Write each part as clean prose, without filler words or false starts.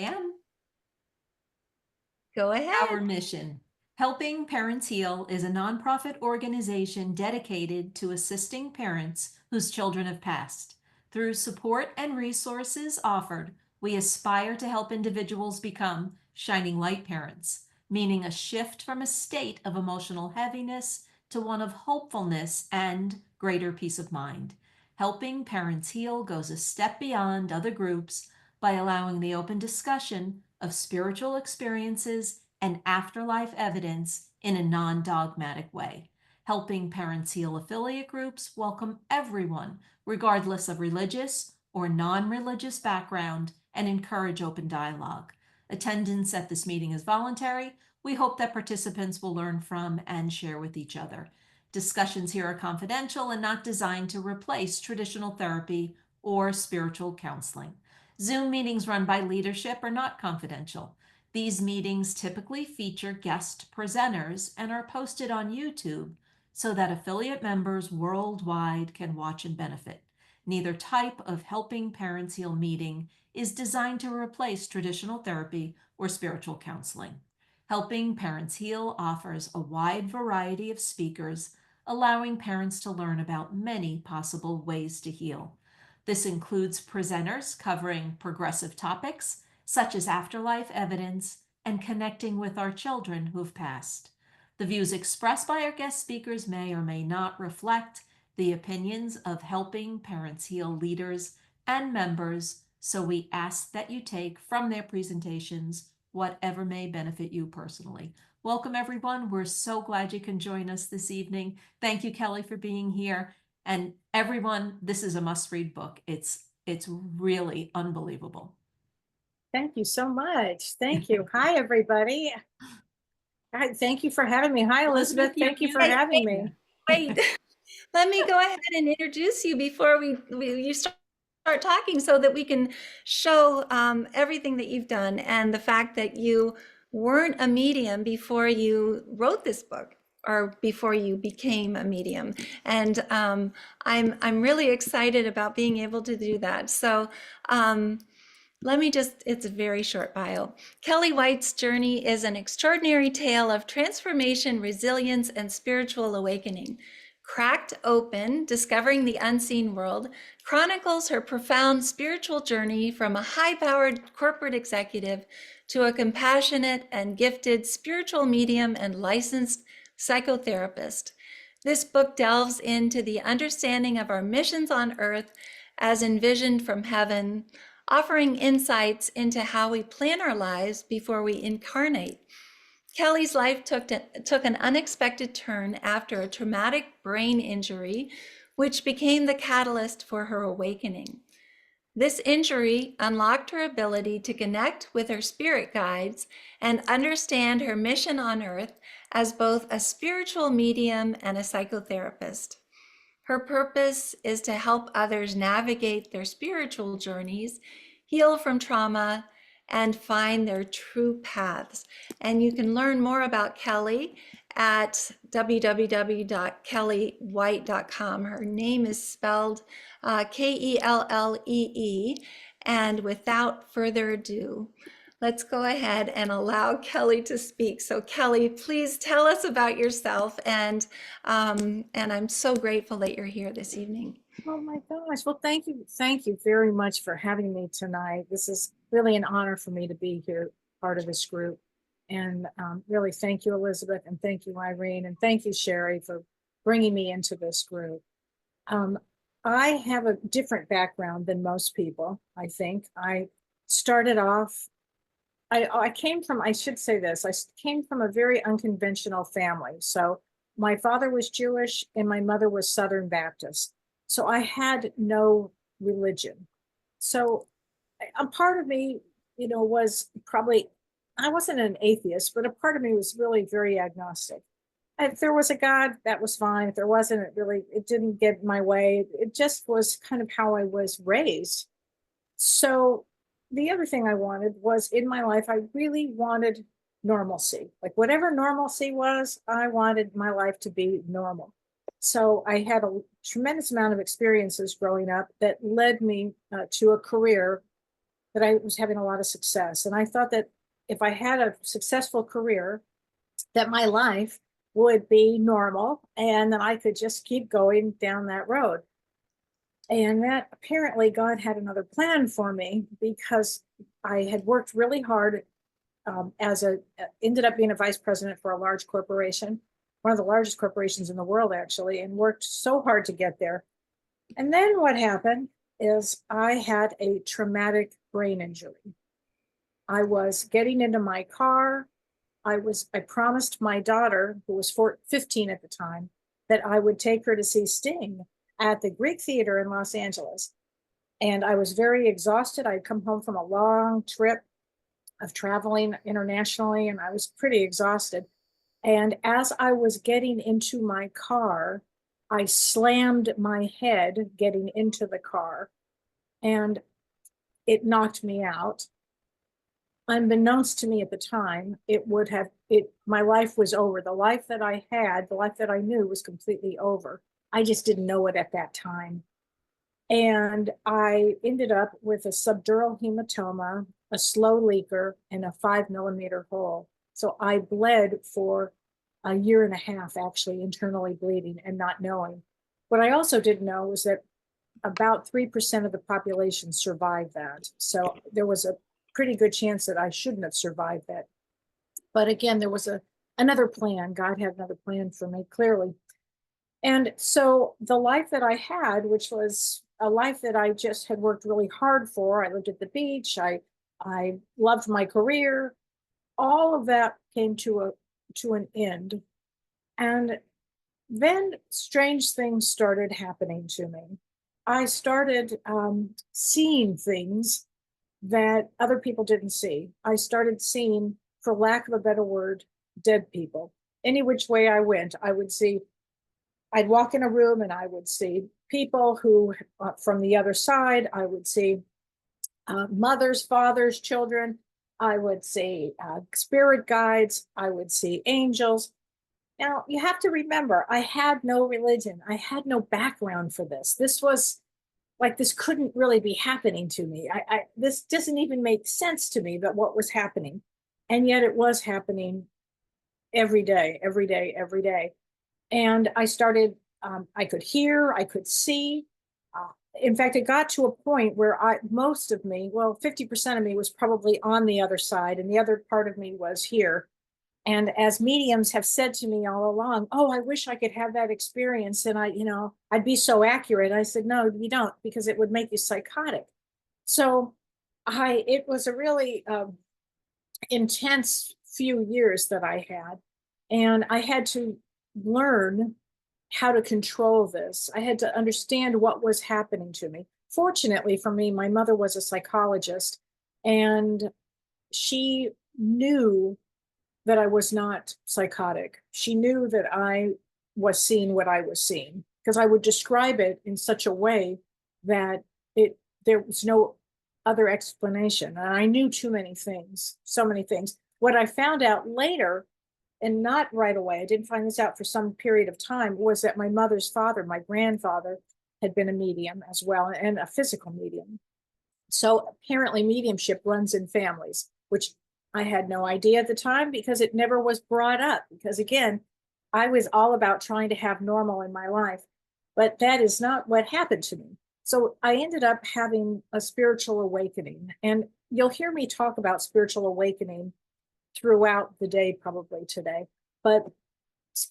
am. Go Our ahead. mission. Helping Parents Heal is a nonprofit organization dedicated to assisting parents whose children have passed. Through support and resources offered, we aspire to help individuals become shining light parents, meaning a shift from a state of emotional heaviness to one of hopefulness and greater peace of mind. Helping Parents Heal goes a step beyond other groups by allowing the open discussion of spiritual experiences and afterlife evidence in a non dogmatic way. Helping Parents Heal affiliate groups welcome everyone, regardless of religious or non religious background, and encourage open dialogue. Attendance at this meeting is voluntary. We hope that participants will learn from and share with each other. Discussions here are confidential and not designed to replace traditional therapy or spiritual counseling. Zoom meetings run by leadership are not confidential. These meetings typically feature guest presenters and are posted on YouTube so that affiliate members worldwide can watch and benefit. Neither type of Helping Parents Heal meeting is designed to replace traditional therapy or spiritual counseling. Helping Parents Heal offers a wide variety of speakers, allowing parents to learn about many possible ways to heal. This includes presenters covering progressive topics such as afterlife evidence and connecting with our children who've passed. The views expressed by our guest speakers may or may not reflect the opinions of Helping Parents Heal leaders and members, so we ask that you take from their presentations whatever may benefit you personally. Welcome, everyone. We're so glad you can join us this evening. Thank you, Kellee, for being here. And everyone, this is a must-read book. It's really unbelievable. Thank you so much. Thank you. Hi, everybody. Hi, thank you for having me. Hi, Elizabeth. Thank you for Wait, having me. wait. Let me go ahead and introduce you before you start talking so that we can show everything that you've done and the fact that you weren't a medium before you wrote this book or before you became a medium. And I'm really excited about being able to do that. So it's a very short bio. Kellee White's journey is an extraordinary tale of transformation, resilience, and spiritual awakening. Cracked Open, Discovering the Unseen World, chronicles her profound spiritual journey from a high-powered corporate executive to a compassionate and gifted spiritual medium and licensed psychotherapist. This book delves into the understanding of our missions on earth as envisioned from heaven, offering insights into how we plan our lives before we incarnate. Kellee's life took an unexpected turn after a traumatic brain injury, which became the catalyst for her awakening. This injury unlocked her ability to connect with her spirit guides and understand her mission on earth as both a spiritual medium and a psychotherapist. Her purpose is to help others navigate their spiritual journeys, heal from trauma, and find their true paths. And you can learn more about Kellee at www.kelleewhite.com. Her name is spelled Kellee. And without further ado, let's go ahead and allow Kellee to speak. So Kellee, please tell us about yourself. And I'm so grateful that you're here this evening. Oh my gosh. Well, thank you. Thank you very much for having me tonight. This is really an honor for me to be here, part of this group. And really thank you, Elizabeth, and thank you, Irene, and thank you, Sherry, for bringing me into this group. I have a different background than most people, I think. I started off I came from, I should say this, I came from a very unconventional family. So my father was Jewish and my mother was Southern Baptist. So I had no religion. So a part of me, was probably, I wasn't an atheist, but a part of me was really very agnostic. If there was a God, that was fine. If there wasn't, it didn't get my way. It just was kind of how I was raised. So the other thing I wanted was in my life, I really wanted normalcy. Like whatever normalcy was, I wanted my life to be normal. So I had a tremendous amount of experiences growing up that led me to a career that I was having a lot of success. And I thought that if I had a successful career, that my life would be normal and that I could just keep going down that road. And that apparently God had another plan for me because I had worked really hard ended up being a vice president for a large corporation, one of the largest corporations in the world, actually, and worked so hard to get there. And then what happened is I had a traumatic brain injury. I was getting into my car. I promised my daughter, who was 15 at the time, that I would take her to see Sting at the Greek Theater in Los Angeles. And I was very exhausted. I'd come home from a long trip of traveling internationally, and I was pretty exhausted. And as I was getting into my car, I slammed my head getting into the car, and it knocked me out. Unbeknownst to me at the time, my life was over. The life that I had, the life that I knew, was completely over. I just didn't know it at that time. And I ended up with a subdural hematoma, a slow leaker, and a 5 millimeter hole. So I bled for a year and a half, actually, internally bleeding and not knowing. What I also didn't know was that about 3% of the population survived that. So there was a pretty good chance that I shouldn't have survived that. But again, there was another plan. God had another plan for me, clearly. And so the life that I had, which was a life that I just had worked really hard for, I lived at the beach, I loved my career, all of that came to an end. And then strange things started happening to me. I started seeing things that other people didn't see. I started seeing, for lack of a better word, dead people. Any which way I went, I'd walk in a room and I would see people who, from the other side, I would see mothers, fathers, children. I would see spirit guides. I would see angels. Now, you have to remember, I had no religion. I had no background for this. This couldn't really be happening to me. This doesn't even make sense to me, but what was happening. And yet it was happening every day, every day, every day. And I started, I could hear, I could see. In fact, it got to a point where most of me, well, 50% of me was probably on the other side, and the other part of me was here. And as mediums have said to me all along, oh, I wish I could have that experience. And I'd be so accurate. I said, no, you don't, because it would make you psychotic. So it was a really intense few years that I had. And I had to learn how to control this. I had to understand what was happening to me. Fortunately for me, my mother was a psychologist, and she knew that I was not psychotic. She knew that I was seeing what I was seeing, because I would describe it in such a way that there was no other explanation. And I knew too many things, so many things. What I found out later, and not right away, I didn't find this out for some period of time, was that my mother's father, my grandfather, had been a medium as well, and a physical medium. So apparently mediumship runs in families, which I had no idea at the time because it never was brought up. Because again, I was all about trying to have normal in my life, but that is not what happened to me. So I ended up having a spiritual awakening, and you'll hear me talk about spiritual awakening throughout the day, probably today. But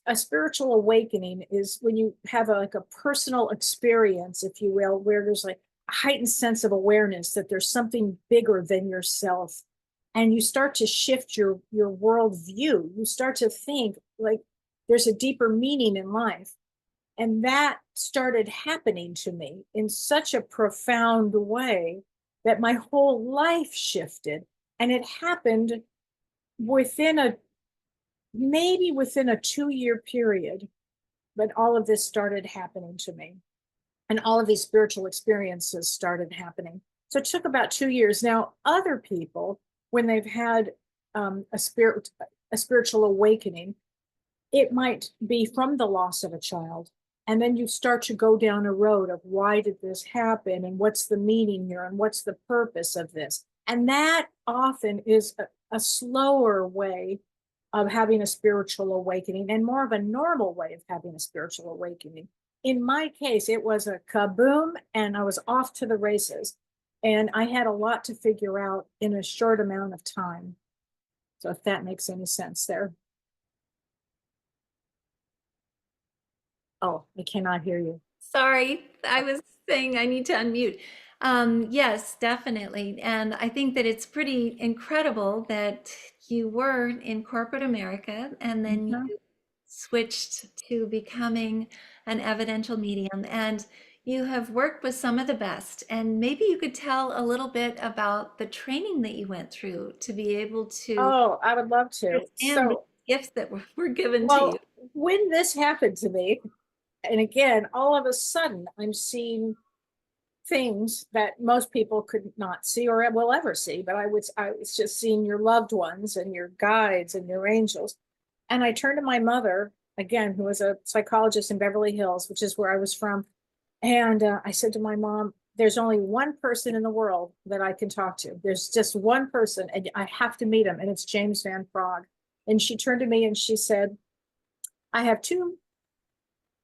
a spiritual awakening is when you have a personal experience, if you will, where there's like a heightened sense of awareness that there's something bigger than yourself. And you start to shift your worldview. You start to think like there's a deeper meaning in life. And that started happening to me in such a profound way that my whole life shifted. And it happened maybe within a 2-year period, but all of this started happening to me. And all of these spiritual experiences started happening. So it took about 2 years. Now, other people, when they've had a spiritual awakening, it might be from the loss of a child. And then you start to go down a road of why did this happen? And what's the meaning here? And what's the purpose of this? And that often is a slower way of having a spiritual awakening and more of a normal way of having a spiritual awakening. In my case, it was a kaboom and I was off to the races. And I had a lot to figure out in a short amount of time. So if that makes any sense there. Oh, I cannot hear you. Sorry, I was saying I need to unmute. Yes, definitely. And I think that it's pretty incredible that you were in corporate America and then you Mhm. switched to becoming an evidential medium. And you have worked with some of the best. And maybe you could tell a little bit about the training that you went through to be able to Oh, I would love to. understand the So, gifts that were given to you. well, when this happened to me, and again, all of a sudden, I'm seeing things that most people could not see or will ever see. But I was just seeing your loved ones and your guides and your angels. And I turned to my mother again, who was a psychologist in Beverly Hills, which is where I was from. And I said to my mom, there's only one person in the world that I can talk to. There's just one person, and I have to meet him, and it's James Van Praagh. And she turned to me and she said, I have two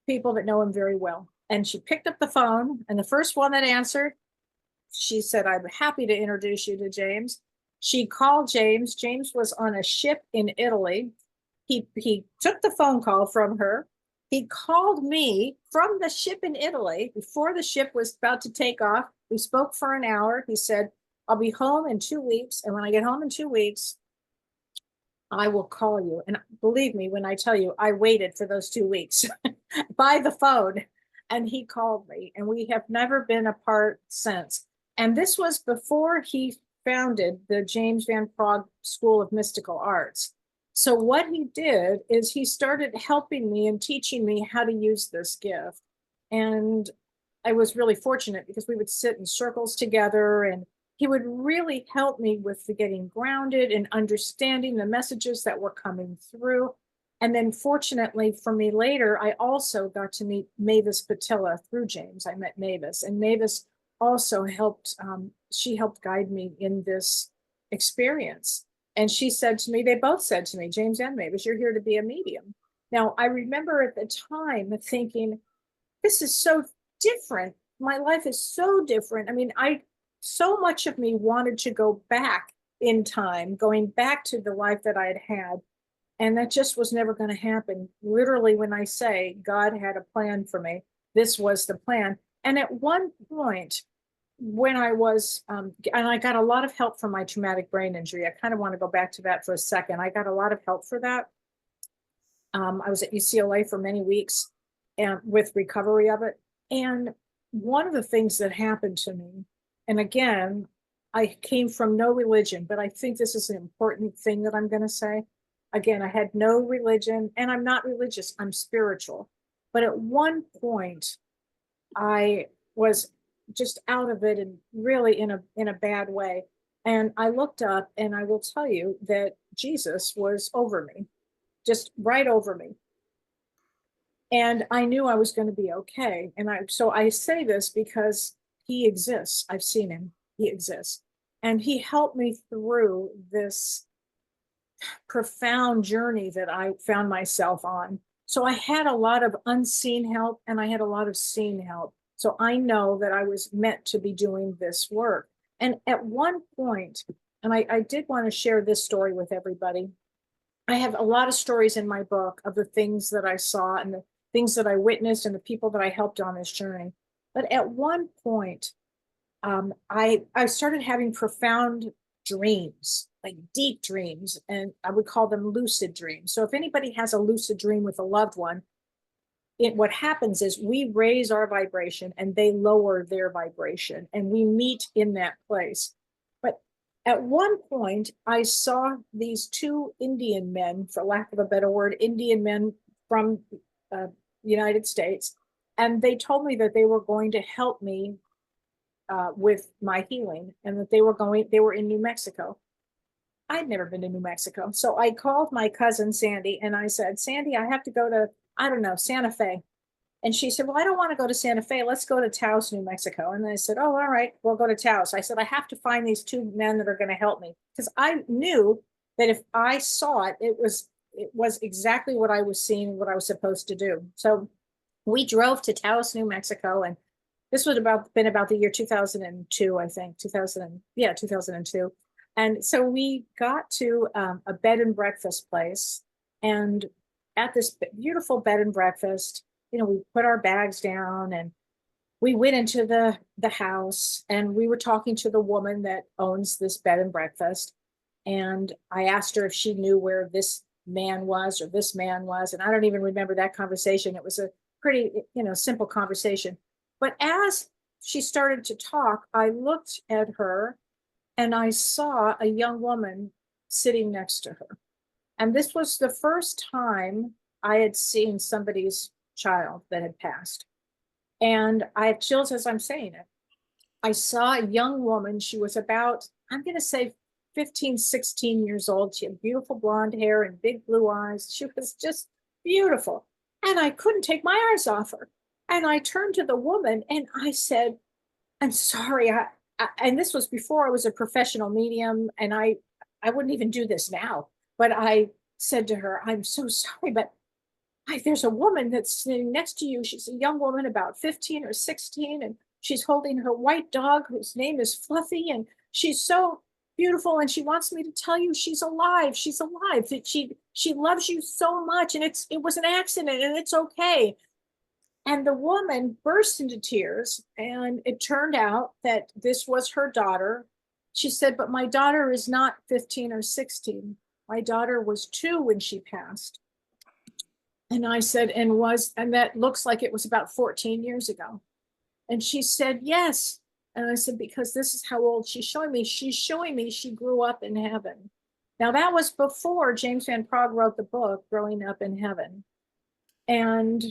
people that know him very well. And she picked up the phone, and the first one that answered, she said, I'm happy to introduce you to James. She called James. James was on a ship in Italy. He took the phone call from her. He called me from the ship in Italy before the ship was about to take off. We spoke for an hour. He said, I'll be home in 2 weeks. And when I get home in 2 weeks, I will call you. And believe me, when I tell you, I waited for those 2 weeks by the phone. And he called me, and we have never been apart since. And this was before he founded the James Van Praagh School of Mystical Arts. So, what he did is he started helping me and teaching me how to use this gift. And I was really fortunate because we would sit in circles together, and he would really help me with the getting grounded and understanding the messages that were coming through. And then fortunately for me later, I also got to meet Mavis Patilla through James. I met Mavis, and Mavis also helped, she helped guide me in this experience. And she said to me, they both said to me, James and Mavis, you're here to be a medium. Now, I remember at the time thinking, this is so different. My life is so different. I mean, so much of me wanted to go back in time, going back to the life that I had had. And that just was never going to happen. Literally, when I say God had a plan for me, this was the plan. And at one point, when I was, and I got a lot of help from my traumatic brain injury. I kind of want to go back to that for a second. I got a lot of help for that. I was at UCLA for many weeks and with recovery of it. And one of the things that happened to me, and again, I came from no religion, but I think this is an important thing that I'm going to say. Again, I had no religion, and I'm not religious, I'm spiritual. But at one point, I was just out of it and really in a bad way. And I looked up, and I will tell you that Jesus was over me, just right over me. And I knew I was going to be okay. And so I say this because he exists. I've seen him. He exists. And he helped me through this profound journey that I found myself on. So I had a lot of unseen help, and I had a lot of seen help. So I know that I was meant to be doing this work. And at one point, and I did want to share this story with everybody. I have a lot of stories in my book of the things that I saw and the things that I witnessed and the people that I helped on this journey. But at one point, I started having profound dreams, like deep dreams, and I would call them lucid dreams. So if anybody has a lucid dream with a loved one, what happens is we raise our vibration and they lower their vibration, and we meet in that place. But at one point, I saw these two Indian men, for lack of a better word, Indian men from the United States, and they told me that they were going to help me with my healing, and that they were in New Mexico. I'd never been to New Mexico. So I called my cousin Sandy and I said, Sandy, I have to go to, I don't know, Santa Fe. And she said, well, I don't want to go to Santa Fe. Let's go to Taos, New Mexico. And I said, oh, all right, we'll go to Taos. I said, I have to find these two men that are going to help me, because I knew that if I saw it, it was exactly what I was seeing, what I was supposed to do. So we drove to Taos, New Mexico, and this would been about the year 2002, I think, 2002. And so we got to a bed and breakfast place, and at this beautiful bed and breakfast, we put our bags down and we went into the house, and we were talking to the woman that owns this bed and breakfast. And I asked her if she knew where this man was or this man was. And I don't even remember that conversation. It was a pretty, simple conversation. But as she started to talk, I looked at her and I saw a young woman sitting next to her. And this was the first time I had seen somebody's child that had passed. And I have chills as I'm saying it. I saw a young woman. She was about, I'm going to say 15, 16 years old. She had beautiful blonde hair and big blue eyes. She was just beautiful. And I couldn't take my eyes off her. And I turned to the woman and I said, I'm sorry. And this was before I was a professional medium, and I wouldn't even do this now. But I said to her, I'm so sorry, but there's a woman that's sitting next to you. She's a young woman, about 15 or 16, and she's holding her white dog, whose name is Fluffy, and she's so beautiful, and she wants me to tell you she's alive. She's alive. That she loves you so much, and it was an accident, and it's okay. And the woman burst into tears, and it turned out that this was her daughter. She said, but my daughter is not 15 or 16. My daughter was 2 when she passed. And I said, and that looks like it was about 14 years ago. And she said, yes. And I said, because this is how old she's showing me. She's showing me she grew up in heaven. Now, that was before James Van Praagh wrote the book, Growing Up in Heaven. And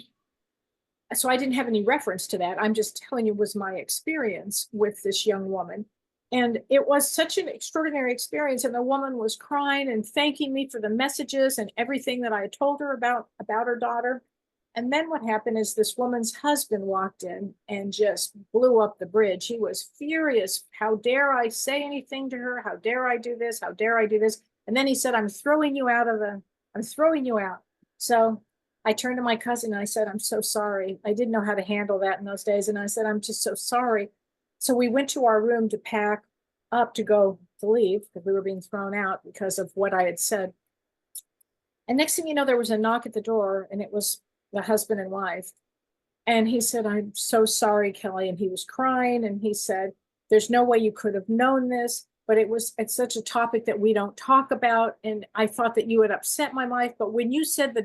so I didn't have any reference to that. I'm just telling you was my experience with this young woman. And it was such an extraordinary experience. And the woman was crying and thanking me for the messages and everything that I had told her about her daughter. And then what happened is this woman's husband walked in and just blew up the bridge. He was furious. How dare I say anything to her? How dare I do this? How dare I do this? And then he said, I'm throwing you out. So I turned to my cousin and I said, I'm so sorry. I didn't know how to handle that in those days. And I said, I'm just so sorry. So we went to our room to pack up to leave, because we were being thrown out because of what I had said. And next thing you know, there was a knock at the door, and it was the husband and wife. And he said, I'm so sorry, Kellee. And he was crying, and he said, there's no way you could have known this, but it's such a topic that we don't talk about. And I thought that you had upset my wife. But when you said the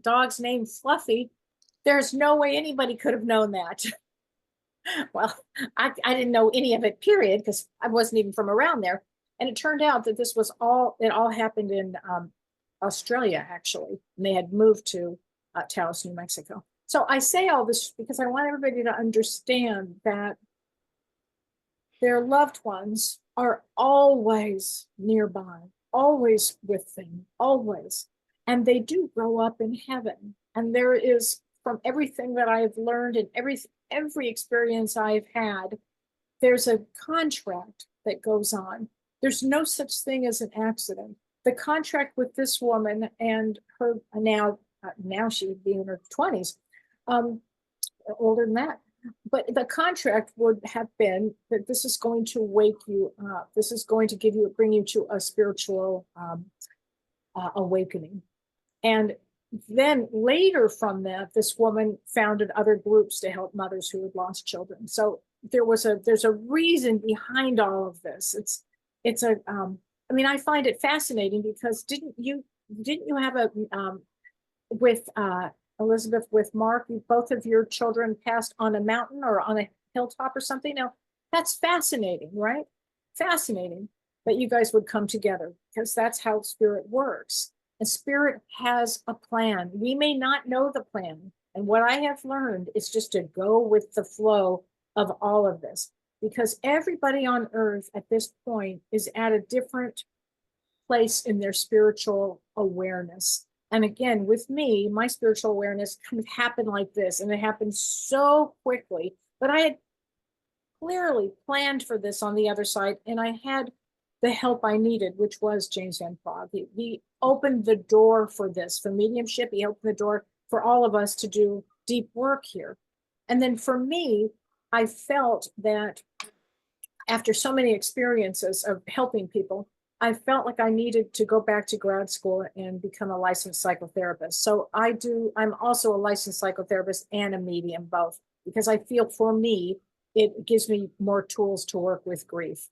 dog's name Fluffy, there's no way anybody could have known that. Well, I didn't know any of it, period, because I wasn't even from around there. And it turned out that it all happened in Australia, actually. And they had moved to Taos, New Mexico. So I say all this because I want everybody to understand that their loved ones are always nearby, always with them, always. And they do grow up in heaven. And there is, from everything that I've learned and every experience I've had, there's a contract that goes on. There's no such thing as an accident. The contract with this woman and her, now she would be in her 20s, older than that. But the contract would have been that this is going to wake you up. This is going to bring you to a spiritual awakening. And then later from that, this woman founded other groups to help mothers who had lost children. So there's a reason behind all of this. I find it fascinating because didn't you have a with Elizabeth, with Mark, both of your children passed on a mountain or on a hilltop or something? Now that's fascinating, right? Fascinating that you guys would come together, because that's how spirit works. And spirit has a plan. We may not know the plan. And what I have learned is just to go with the flow of all of this, because everybody on earth at this point is at a different place in their spiritual awareness. And again, with me, my spiritual awareness kind of happened like this, and it happened so quickly. But I had clearly planned for this on the other side, and I had the help I needed, which was James Van Praagh. He opened the door for this, for mediumship. He opened the door for all of us to do deep work here. And then for me, I felt that after so many experiences of helping people, I felt like I needed to go back to grad school and become a licensed psychotherapist. So I'm also a licensed psychotherapist and a medium, both, because I feel for me, it gives me more tools to work with grief.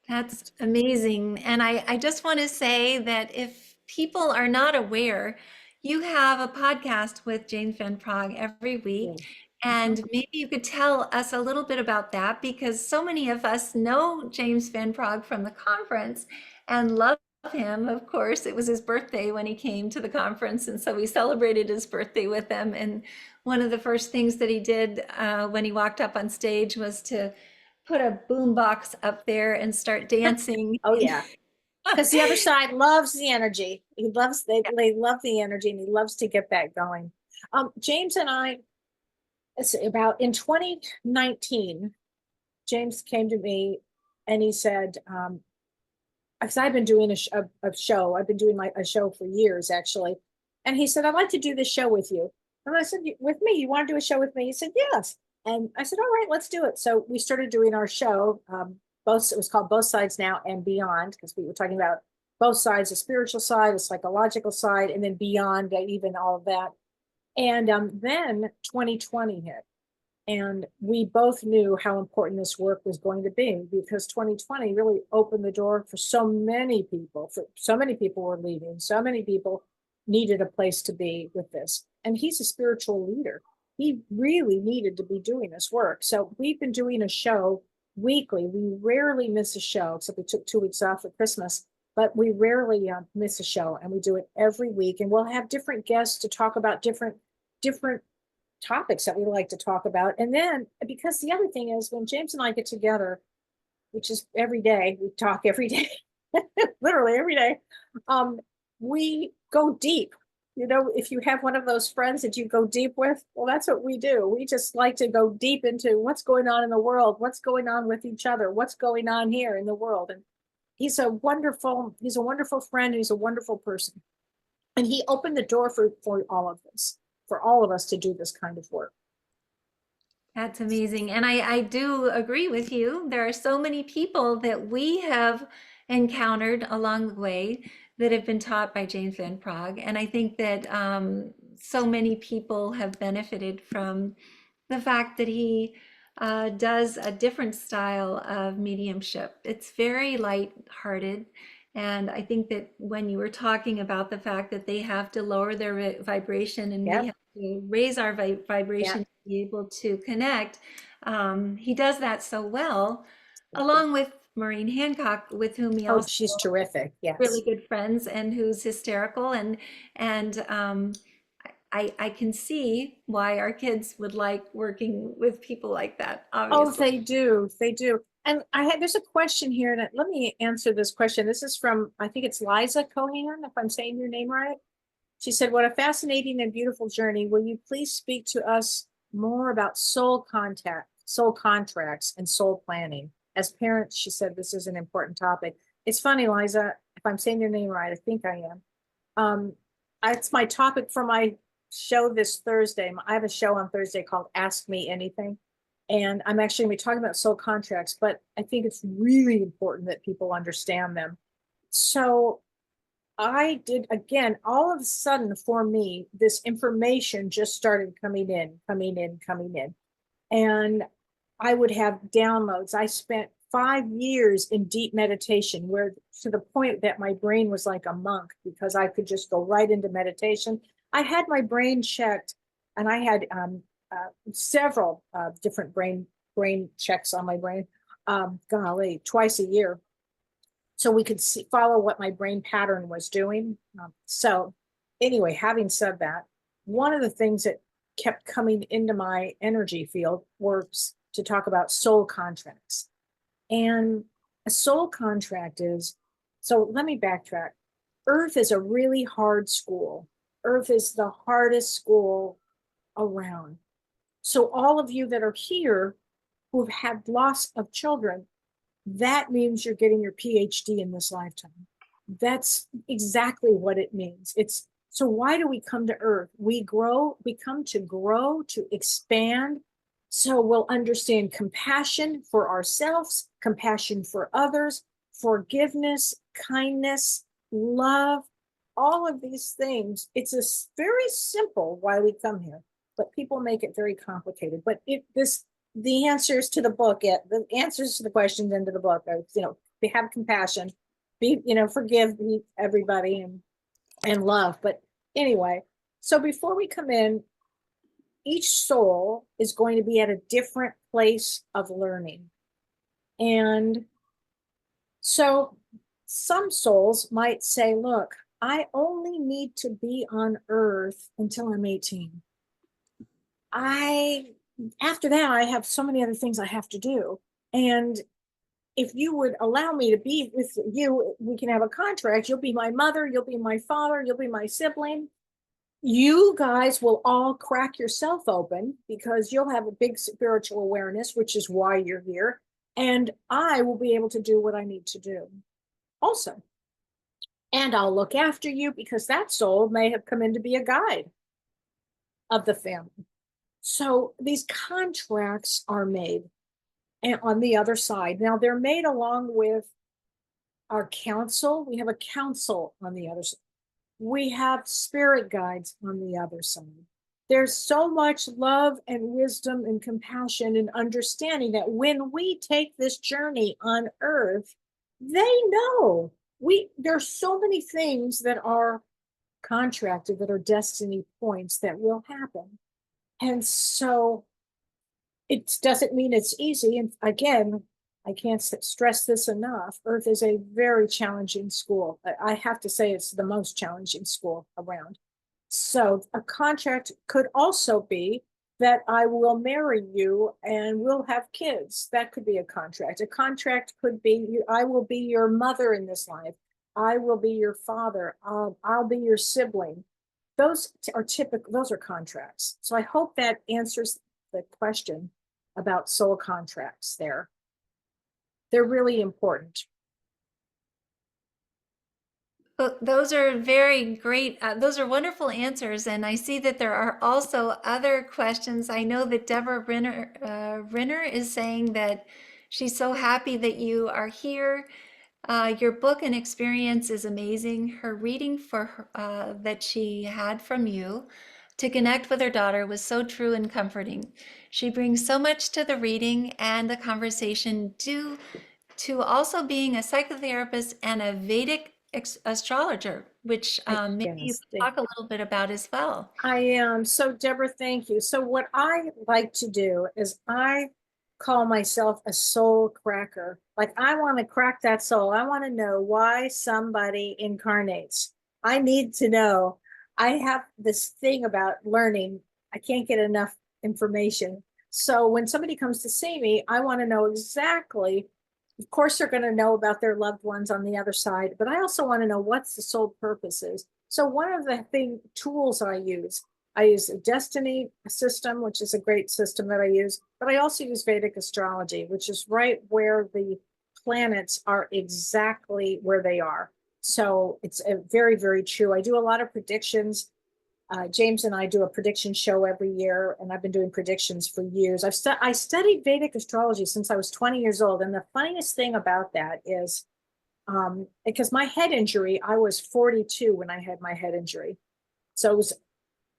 That's amazing. And I just want to say that if people are not aware, you have a podcast with James Van Praagh every week. Yeah. And maybe you could tell us a little bit about that, because so many of us know James Van Praagh from the conference and love him. Of course, it was his birthday when he came to the conference. And so we celebrated his birthday with him. And one of the first things that he did when he walked up on stage was to put a boom box up there and start dancing. Oh yeah. Because the other side loves the energy. They love the energy, and he loves to get that going. James and I, it's about in 2019, James came to me and he said, because I've been doing a show, I've been doing a show for years actually. And he said, I'd like to do this show with you. And I said, with me, you want to do a show with me? He said, yes. And I said, all right, let's do it. So we started doing our show. It was called Both Sides Now and Beyond, because we were talking about both sides, the spiritual side, the psychological side, and then beyond even all of that. And then 2020 hit. And we both knew how important this work was going to be, because 2020 really opened the door for so many people. So many people were leaving. So many people needed a place to be with this. And he's a spiritual leader. He really needed to be doing this work. So we've been doing a show weekly. We rarely miss a show, except we took 2 weeks off for Christmas. But we rarely miss a show, and we do it every week. And we'll have different guests to talk about different topics that we like to talk about. And then, because the other thing is, when James and I get together, which is every day, we talk every day, literally every day, we go deep. You know, if you have one of those friends that you go deep with, well, that's what we do. We just like to go deep into what's going on in the world, what's going on with each other, what's going on here in the world. And he's a wonderful friend. He's a wonderful person. And he opened the door for all of this, for all of us to do this kind of work. That's amazing. And I do agree with you. There are so many people that we have encountered along the way that have been taught by James Van Praagh. And I think that so many people have benefited from the fact that he does a different style of mediumship. It's very light-hearted. And I think that when you were talking about the fact that they have to lower their vibration and Yep. we have to raise our vibration Yep. to be able to connect, he does that so well, along with Maureen Hancock, with whom he Oh, also she's terrific. Yes. really good friends and who's hysterical. And I can see why our kids would like working with people like that, Oh, obviously. they do. They do. And there's a question here, and let me answer this question. This is from, I think it's Liza Cohen, if I'm saying your name right. She said, what a fascinating and beautiful journey. Will you please speak to us more about soul contracts, and soul planning? As parents, she said, this is an important topic. It's funny, Liza, if I'm saying your name right, I think I am. It's my topic for my show this Thursday. I have a show on Thursday called Ask Me Anything. And I'm actually going to be talking about soul contracts, but I think it's really important that people understand them. So I did, again, all of a sudden for me, this information just started coming in. And I would have downloads. I spent 5 years in deep meditation, where to the point that my brain was like a monk, because I could just go right into meditation. I had my brain checked, and I had several different brain checks on my brain, golly, twice a year, so we could follow what my brain pattern was doing. So anyway, having said that, one of the things that kept coming into my energy field was to talk about soul contracts. And a soul contract is, so let me backtrack. Earth is a really hard school. Earth is the hardest school around. So all of you that are here who've had loss of children, that means you're getting your PhD in this lifetime. That's exactly what it means. It's so why do we come to Earth? We come to grow, to expand. So we'll understand compassion for ourselves, compassion for others, forgiveness, kindness, love, all of these things. It's very simple why we come here, but people make it very complicated. But the answers to the book, the answers to the questions into the book are, they have compassion, forgive everybody and love. But anyway, so before we come in, each soul is going to be at a different place of learning. And so some souls might say, look, I only need to be on Earth until I'm 18. After that, I have so many other things I have to do. And if you would allow me to be with you, we can have a contract. You'll be my mother, you'll be my father, you'll be my sibling. You guys will all crack yourself open because you'll have a big spiritual awareness, which is why you're here. And I will be able to do what I need to do also. And I'll look after you because that soul may have come in to be a guide of the family. So these contracts are made and on the other side. Now they're made along with our counsel. We have a counsel on the other side. We have spirit guides on the other side. There's so much love and wisdom and compassion and understanding that when we take this journey on Earth, they know there's so many things that are contracted, that are destiny points that will happen. And so it doesn't mean it's easy. And again, I can't stress this enough. Earth is a very challenging school. I have to say it's the most challenging school around. So a contract could also be that I will marry you and we'll have kids. That could be a contract. A contract could be I will be your mother in this life. I will be your father. I'll be your sibling. Those are typical. Those are contracts. So I hope that answers the question about soul contracts there. They're really important. Well, those are very great. Those are wonderful answers. And I see that there are also other questions. I know that Deborah Rinner is saying that she's so happy that you are here. Your book and experience is amazing. Her reading that she had from you to connect with her daughter was so true and comforting. She brings so much to the reading and the conversation due to also being a psychotherapist and a Vedic astrologer, which maybe you could talk a little bit about as well. I am. So Deborah, thank you. So what I like to do is I call myself a soul cracker. Like I want to crack that soul. I want to know why somebody incarnates. I need to know. I have this thing about learning. I can't get enough information. So when somebody comes to see me, I want to know exactly. Of course, they're going to know about their loved ones on the other side, but I also want to know what's the soul purpose is. So one of the tools I use a destiny system, which is a great system that I use, but I also use Vedic astrology, which is right where the planets are exactly where they are. So it's very, very true. I do a lot of predictions. James and I do a prediction show every year, and I've been doing predictions for years. I studied Vedic astrology since I was 20 years old. And the funniest thing about that is because my head injury, I was 42 when I had my head injury. So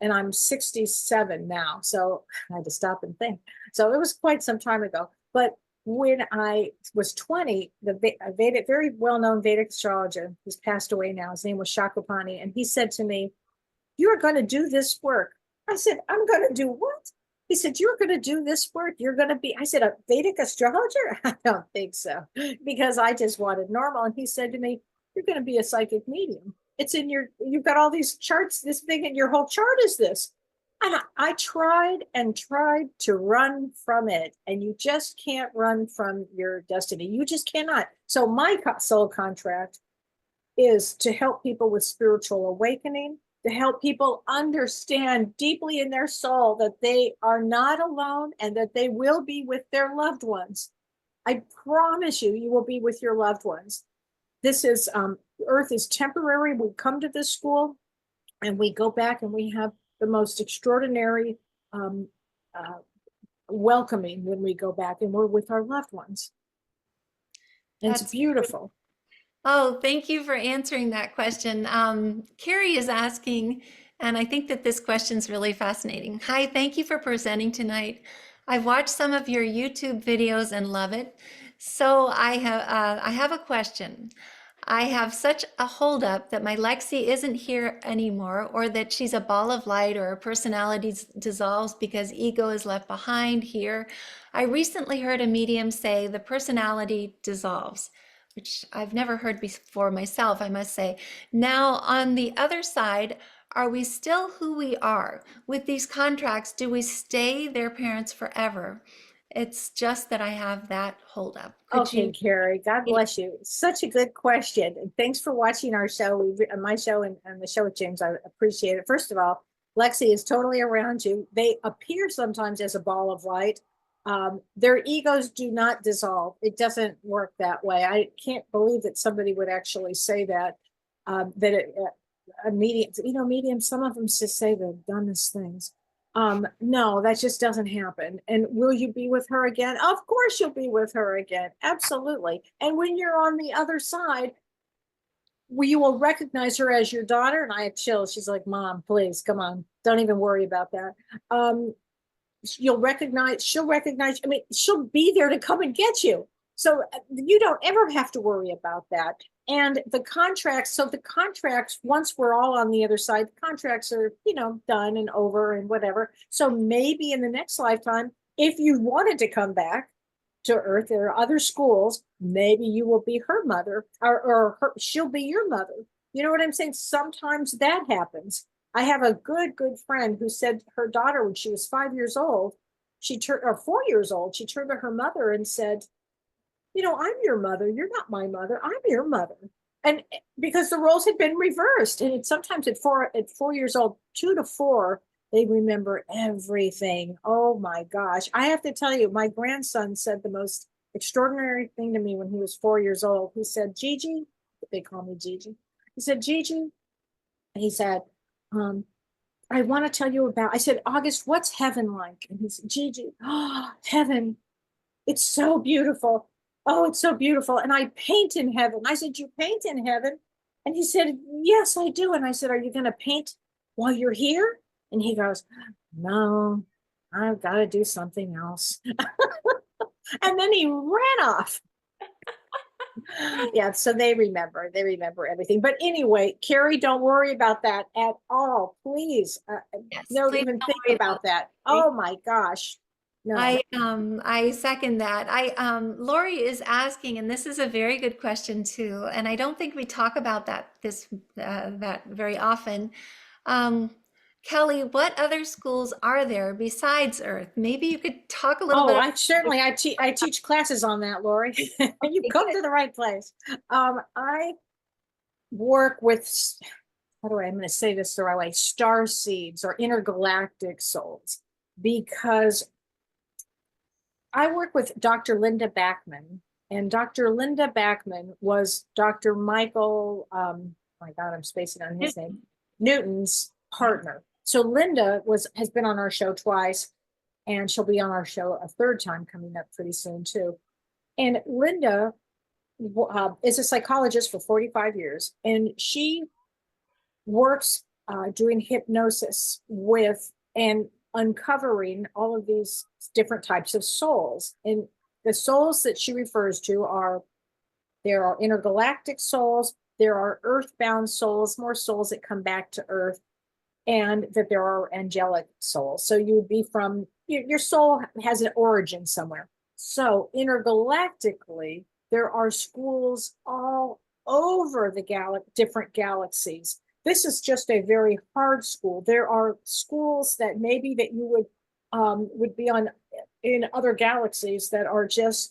and I'm 67 now. So I had to stop and think. So it was quite some time ago. But when I was 20, the very well-known Vedic astrologer, who's passed away now, his name was Shakopani, and he said to me, "You're going to do this work." I said, "I'm going to do what?" He said, "You're going to do this work. You're going to be," I said, "a Vedic astrologer?" I don't think so, because I just wanted normal. And he said to me, "You're going to be a psychic medium. It's in you've got all these charts this big, and your whole chart is this." And I tried and tried to run from it. And you just can't run from your destiny. You just cannot. So my soul contract is to help people with spiritual awakening, to help people understand deeply in their soul that they are not alone and that they will be with their loved ones. I promise you, you will be with your loved ones. This is, Earth is temporary. We come to this school and we go back and we have the most extraordinary welcoming when we go back and we're with our loved ones. And it's beautiful. Oh, thank you for answering that question. Carrie is asking, and I think that this question is really fascinating. Hi, thank you for presenting tonight. I've watched some of your YouTube videos and love it. So I have a question. I have such a holdup that my Lexi isn't here anymore, or that she's a ball of light, or her personality dissolves because ego is left behind here. I recently heard a medium say the personality dissolves, which I've never heard before myself, I must say. Now, on the other side, are we still who we are? With these contracts, do we stay their parents forever? It's just that I have that holdup. Okay, Carrie, God bless you. Such a good question. And thanks for watching our show, my show and the show with James. I appreciate it. First of all, Lexi is totally around you. They appear sometimes as a ball of light. Their egos do not dissolve. It doesn't work that way. I can't believe that somebody would actually say that, a medium, medium, some of them just say the dumbest things. No, that just doesn't happen. And will you be with her again? Of course you'll be with her again. Absolutely. And when you're on the other side, you will recognize her as your daughter. And I had chills. She's like, Mom, please, come on. Don't even worry about that. She'll recognize, I mean, she'll be there to come and get you. So you don't ever have to worry about that. And the contracts, once we're all on the other side, the contracts are, done and over and whatever. So maybe in the next lifetime, if you wanted to come back to Earth, there are other schools, maybe you will be her mother, or she'll be your mother. You know what I'm saying? Sometimes that happens. I have a good friend who said her daughter, when she was 5 years old, or 4 years old, she turned to her mother and said, I'm your mother. You're not my mother. I'm your mother. And because the roles had been reversed. And it's sometimes at 4 years old, 2 to 4, they remember everything. Oh my gosh. I have to tell you, my grandson said the most extraordinary thing to me when he was 4 years old. He said, Gigi, they call me Gigi. He said, Gigi, he said, I want to tell you I said, August, what's heaven like? And he said, Gigi, heaven, it's so beautiful. Oh, it's so beautiful. And I paint in heaven. I said, you paint in heaven? And he said, yes, I do. And I said, are you going to paint while you're here? And he goes, no, I've got to do something else. And then he ran off. Yeah, so they remember everything. But anyway, Carrie, don't worry about that at all. Please, don't even think about that. Oh my gosh. No. I second that. Lori is asking, and this is a very good question too, and I don't think we talk about that very often. Kellee, what other schools are there besides Earth? Maybe you could talk a little bit. I teach classes on that, Lori. You've come to the right place. I work with, I'm going to say this the right way, star seeds or intergalactic souls, because I work with Dr. Linda Backman, and Dr. Linda Backman was Dr. Michael, my God, I'm spacing on his name, Newton's partner. So Linda has been on our show twice, and she'll be on our show a third time coming up pretty soon too. And Linda is a psychologist for 45 years, and she works doing hypnosis with and uncovering all of these different types of souls. And the souls that she refers to there are intergalactic souls, there are earthbound souls, more souls that come back to Earth, and that there are angelic souls. So you would be from, your soul has an origin somewhere. So intergalactically, there are schools all over the different galaxies. This is just a very hard school. There are schools that maybe that you would be on in other galaxies that are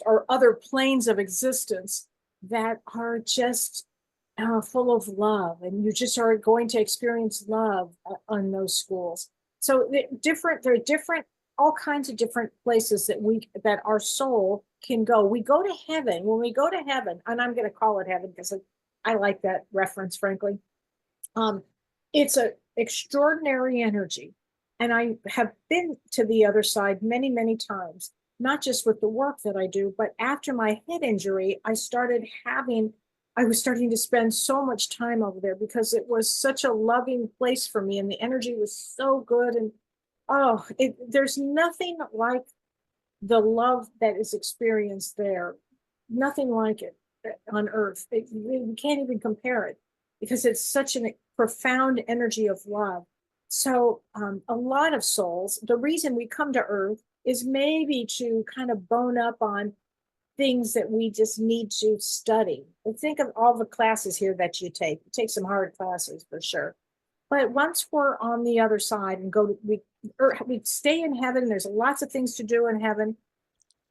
or other planes of existence that are just full of love, and you just are going to experience love on those schools. So there are different, all kinds of different places that our soul can go. We go to heaven. When we go to heaven, and I'm going to call it heaven because I like that reference, frankly. It's an extraordinary energy. And I have been to the other side many, many times, not just with the work that I do, but after my head injury, I was starting to spend so much time over there because it was such a loving place for me and the energy was so good. And there's nothing like the love that is experienced there. Nothing like it on earth. We can't even compare it because it's such a profound energy of love. So a lot of souls, the reason we come to earth is maybe to kind of bone up on things that we just need to study. And think of all the classes here that you take. You take some hard classes for sure. But once we're on the other side and we stay in heaven, there's lots of things to do in heaven.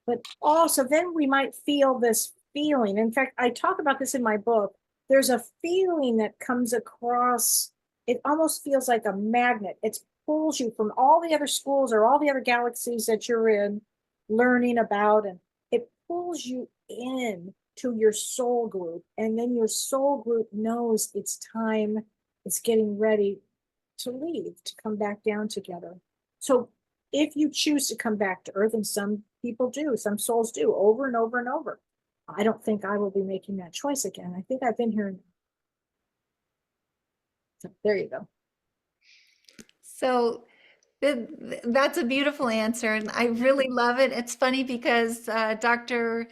But also then we might feel this feeling. In fact, I talk about this in my book. There's a feeling that comes across. It almost feels like a magnet. It pulls you from all the other schools or all the other galaxies that you're in learning about, and it pulls you in to your soul group. And then your soul group knows it's time, it's getting ready to leave, to come back down together. So if you choose to come back to earth, and some people do, some souls do, over and over and over, I don't think I will be making that choice again. I think I've been here. So there you go. So that's a beautiful answer, and I really love it. It's funny because Dr.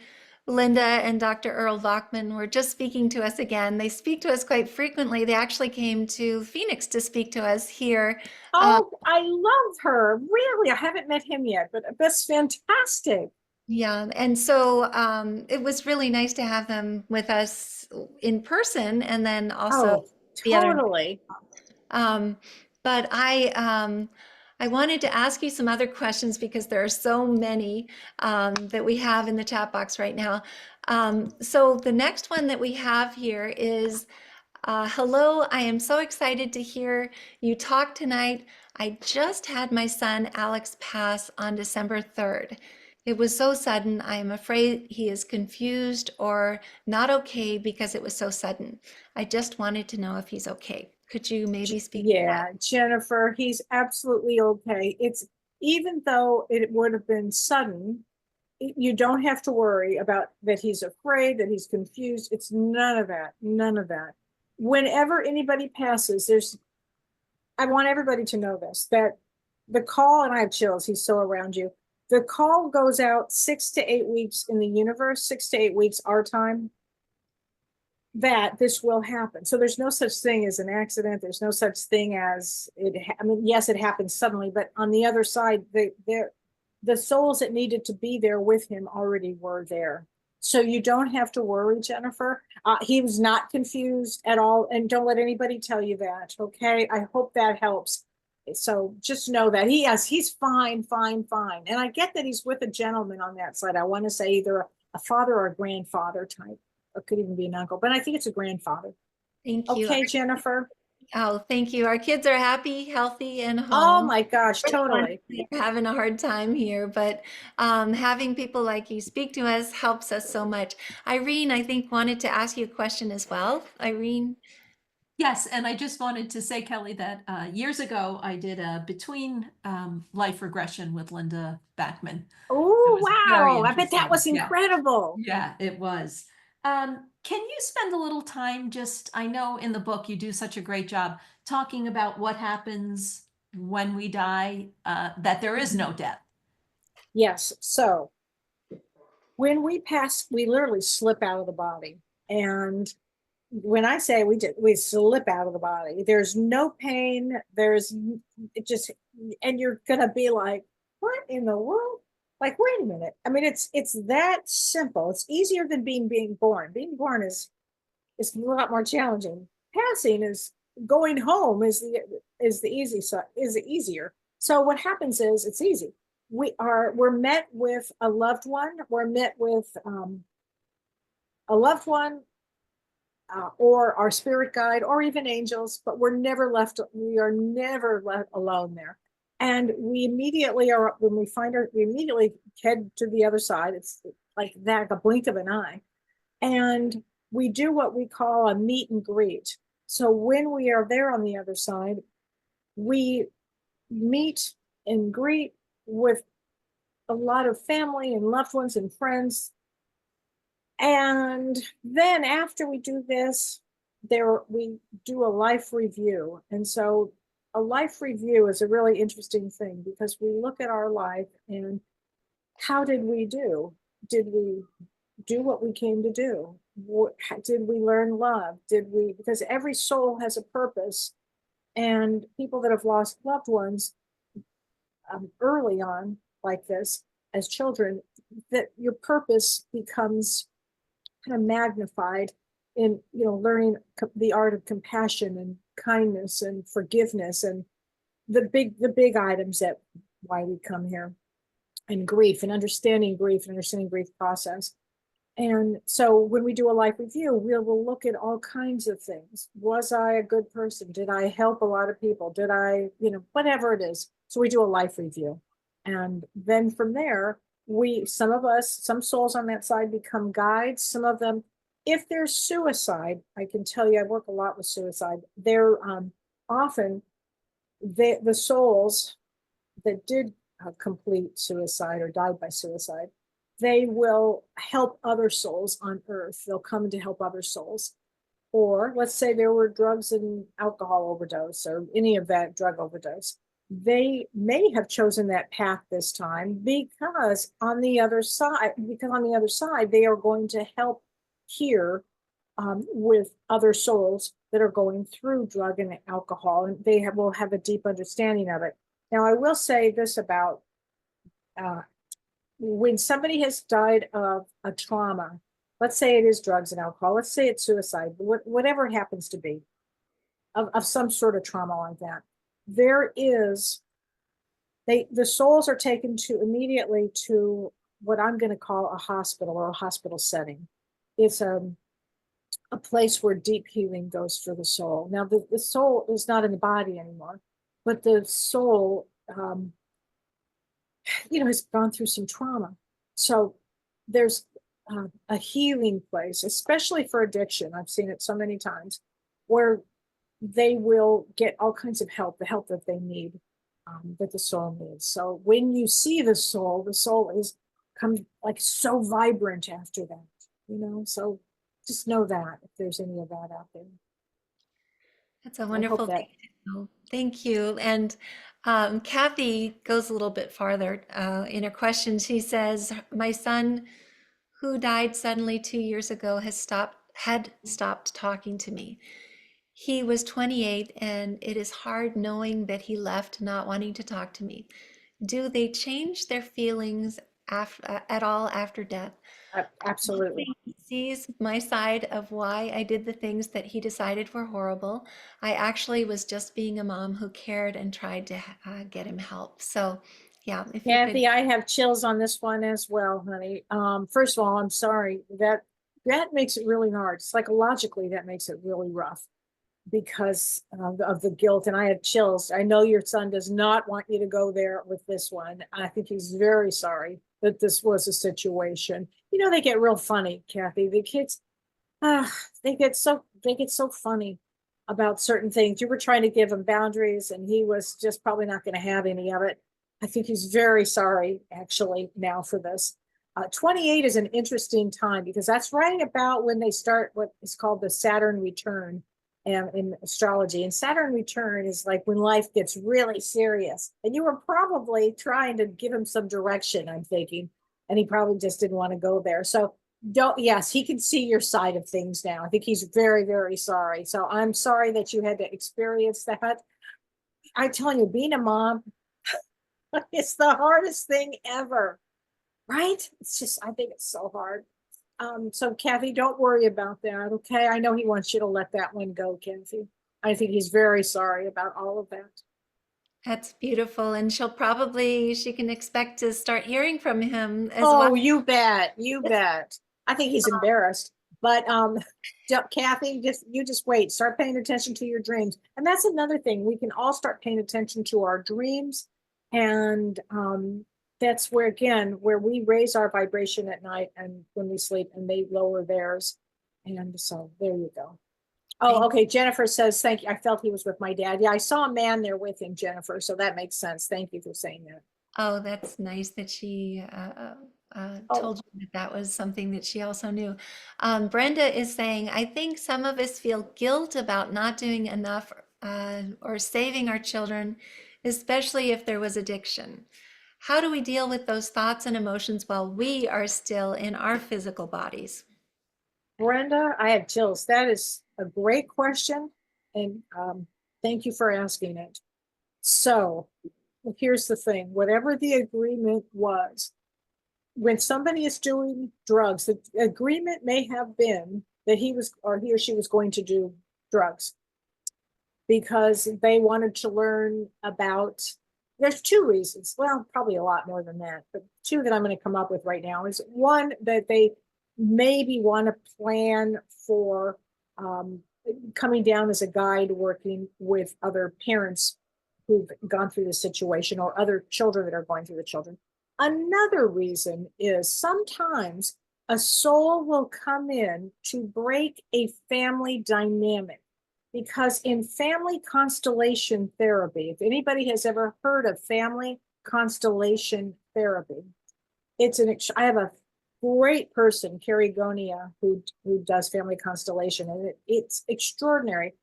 Linda and Dr. Earl Bachman were just speaking to us again. They speak to us quite frequently. They actually came to Phoenix to speak to us here. Oh, I love her. Really, I haven't met him yet, but that's fantastic. Yeah, and so it was really nice to have them with us in person, and then also Oh, the other. totally. Um, but I wanted to ask you some other questions because there are so many that we have in the chat box right now. So the next one that we have here is, hello, I am so excited to hear you talk tonight. I just had my son Alex pass on December 3rd. It was so sudden. I am afraid he is confused or not okay because it was so sudden. I just wanted to know if he's okay. Could you maybe speak to that? Yeah, Jennifer, he's absolutely okay. It's even though it would have been sudden, you don't have to worry about that he's afraid, that he's confused. It's none of that, none of that. Whenever anybody passes, I want everybody to know this, that the call, and I have chills, he's so around you. The call goes out 6 to 8 weeks in the universe, 6 to 8 weeks our time, that this will happen. So there's no such thing as an accident. There's no such thing as I mean, yes, it happens suddenly, but on the other side, the souls that needed to be there with him already were there. So you don't have to worry, Jennifer. He was not confused at all. And don't let anybody tell you that. Okay. I hope that helps. So just know that he's fine, fine, fine. And I get that he's with a gentleman on that side. I want to say either a father or a grandfather type. Or could even be an uncle, but I think it's a grandfather. Thank you. Okay, Jennifer. Oh, thank you. Our kids are happy, healthy, and Oh home. my gosh, totally. They're having a hard time here, but having people like you speak to us helps us so much. Irene, I think, wanted to ask you a question as well. Irene? Yes, and I just wanted to say, Kellee, that years ago I did a between life regression with Linda Backman. Oh, It was very wow. I bet that was interesting. Yeah. incredible. Yeah, it was. Can you spend a little time I know in the book you do such a great job talking about what happens when we die, that there is no death. Yes. So when we pass, we literally slip out of the body. And when I say we slip out of the body, there's no pain. And you're going to be like, what in the world? Like, wait a minute. I mean, it's that simple. It's easier than being born. Being born is a lot more challenging. Passing is going home is the easier. So what happens is it's easy. We're met with a loved one. We're met with a loved one, or our spirit guide, or even angels, but we are never left alone there. And we immediately are, when we find our, we immediately head to the other side. It's like that, a blink of an eye. And we do what we call a meet and greet. So when we are there on the other side, we meet and greet with a lot of family and loved ones and friends. And then after we do this, we do a life review. And so a life review is a really interesting thing because we look at our life and how did we do? Did we do what we came to do? Did we learn love? Because every soul has a purpose, and people that have lost loved ones early on like this as children, that your purpose becomes kind of magnified in, learning the art of compassion and kindness and forgiveness and the big items that why we come here, and grief and understanding grief process. And so when we do a life review, we'll look at all kinds of things. Was I a good person? Did I help a lot of people? Did I, whatever it is. So we do a life review. And then from there, some souls on that side become guides. Some of them, if there's suicide, I can tell you, I work a lot with suicide. They're often the souls that did complete suicide or died by suicide, they will help other souls on earth. They'll come to help other souls. Or let's say there were drugs and alcohol overdose or any of that drug overdose. They may have chosen that path this time because on the other side, they are going to help here with other souls that are going through drug and alcohol, and will have a deep understanding of it. Now, I will say this about when somebody has died of a trauma, let's say it is drugs and alcohol, let's say it's suicide, whatever it happens to be, of some sort of trauma like that, the souls are taken immediately to what I'm going to call a hospital or a hospital setting. It's a place where deep healing goes for the soul. Now, the soul is not in the body anymore, but the soul has gone through some trauma. So there's a healing place, especially for addiction. I've seen it so many times where they will get all kinds of help, the help that they need, that the soul needs. So when you see the soul is come like so vibrant after that, so just know that if there's any of that out there. That's a wonderful thing to know. Thank you. And Kathy goes a little bit farther in her question. She says, my son who died suddenly 2 years ago had stopped talking to me. He was 28 and it is hard knowing that he left not wanting to talk to me. Do they change their feelings at all after death? Absolutely. He sees my side of why I did the things that he decided were horrible. I actually was just being a mom who cared and tried to get him help. So, yeah, if you Kathy, could. I have chills on this one as well, honey. First of all, I'm sorry that makes it really hard. Psychologically, that makes it really rough because of the guilt. And I had chills. I know your son does not want you to go there with this one. I think he's very sorry that this was a situation. They get real funny, Kathy. The kids, they get so funny about certain things. You were trying to give him boundaries and he was just probably not going to have any of it. I think he's very sorry actually now for this. 28 is an interesting time because that's right about when they start what is called the Saturn return in astrology. And Saturn return is like when life gets really serious. And you were probably trying to give him some direction, I'm thinking, and he probably just didn't want to go there. So yes, he can see your side of things now. I think he's very, very sorry. So I'm sorry that you had to experience that. I'm telling you, being a mom, it's the hardest thing ever, right? I think it's so hard. So Kathy, don't worry about that, okay? I know he wants you to let that one go, Kathy. I think he's very sorry about all of that. That's beautiful. And she can expect to start hearing from him as Oh, well. you bet. You bet. I think he's embarrassed. But Kathy, you just wait. Start paying attention to your dreams, and that's another thing. We can all start paying attention to our dreams, and that's where again where we raise our vibration at night and when we sleep, and they lower theirs. And so there you go. Oh, okay. Jennifer says, thank you. I felt he was with my dad. Yeah, I saw a man there with him, Jennifer. So that makes sense. Thank you for saying that. Oh, that's nice that she told you that that was something that she also knew. Brenda is saying, I think some of us feel guilt about not doing enough or saving our children, especially if there was addiction. How do we deal with those thoughts and emotions while we are still in our physical bodies? Brenda, I have chills. That is a great question. And thank you for asking it. So here's the thing, whatever the agreement was, when somebody is doing drugs, the agreement may have been that he or she was going to do drugs because they wanted to learn about, there's two reasons. Well, probably a lot more than that, but two that I'm going to come up with right now is one, that they maybe want to plan for coming down as a guide, working with other parents who've gone through the situation or other children that are going through the children. Another reason is sometimes a soul will come in to break a family dynamic, because in family constellation therapy, if anybody has ever heard of family constellation therapy, I have a great person, Carrie Gonia, who does family constellation, and it's extraordinary.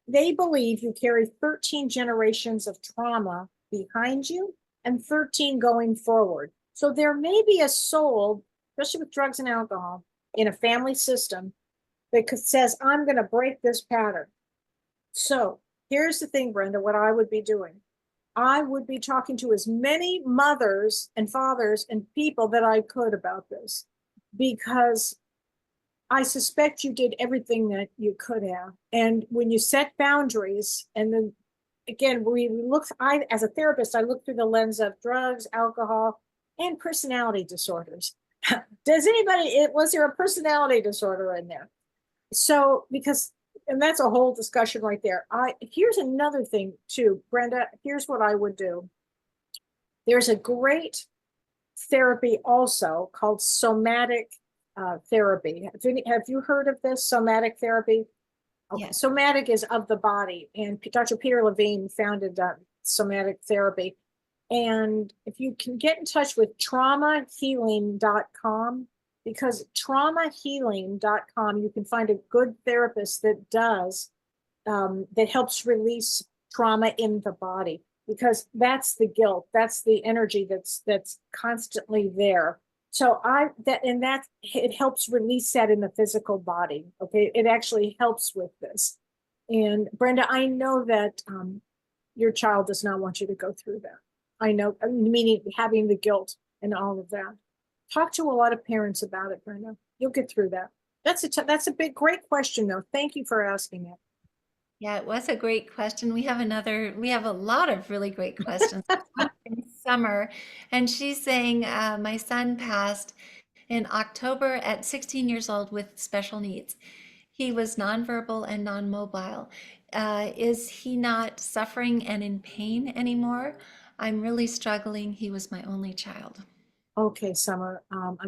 They believe you carry 13 generations of trauma behind you and 13 going forward. So there may be a soul, especially with drugs and alcohol, in a family system that says, I'm going to break this pattern. So here's the thing, Brenda, what I would be doing. I would be talking to as many mothers and fathers and people that I could about this, because I suspect you did everything that you could have. And when you set boundaries, and then again, as a therapist, I look through the lens of drugs, alcohol, and personality disorders. Was there a personality disorder in there? So, and that's a whole discussion right there. Here's another thing too, Brenda, here's what I would do. There's a great therapy also called somatic therapy. Have you heard of this, somatic therapy? Okay. Yes. Somatic is of the body, and Dr. Peter Levine founded somatic therapy. And if you can get in touch with traumahealing.com, because traumahealing.com, you can find a good therapist that that helps release trauma in the body, because that's the guilt, that's the energy that's constantly there. So it helps release that in the physical body. Okay, it actually helps with this. And Brenda, I know that your child does not want you to go through that. I know, meaning having the guilt and all of that. Talk to a lot of parents about it, Brenda. You'll get through that. That's a great question though. Thank you for asking it. Yeah, it was a great question. We have a lot of really great questions. In Summer, and she's saying, my son passed in October at 16 years old with special needs. He was nonverbal and non-mobile. Is he not suffering and in pain anymore? I'm really struggling. He was my only child. Okay, Summer.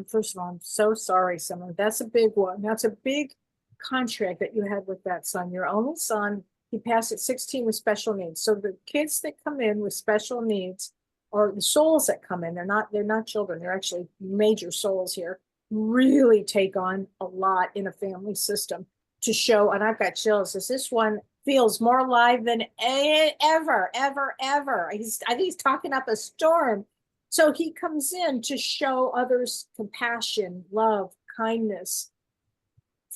First of all, I'm so sorry, Summer. That's a big one. That's a big contract that you had with that son. Your only son, he passed at 16 with special needs. So the kids that come in with special needs, or the souls that come in, they're not children, they're actually major souls here, really take on a lot in a family system to show, and I've got chills, this one feels more alive than ever. I think he's talking up a storm. So he comes in to show others compassion, love, kindness,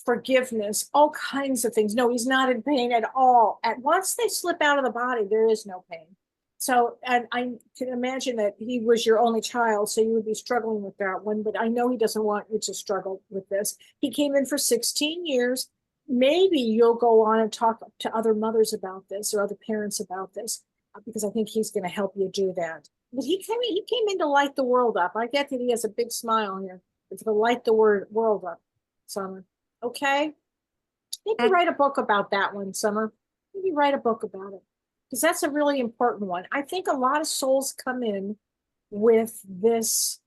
forgiveness, all kinds of things. No, he's not in pain at all. Once they slip out of the body, there is no pain. So, and I can imagine that he was your only child, so you would be struggling with that one, but I know he doesn't want you to struggle with this. He came in for 16 years. Maybe you'll go on and talk to other mothers about this or other parents about this, because I think he's going to help you do that. But he came in to light the world up. I get that he has a big smile here, but to light the world up, Summer. Okay? Maybe And- write a book about that one, Summer. Maybe write a book about it. Because that's a really important one. I think a lot of souls come in with this,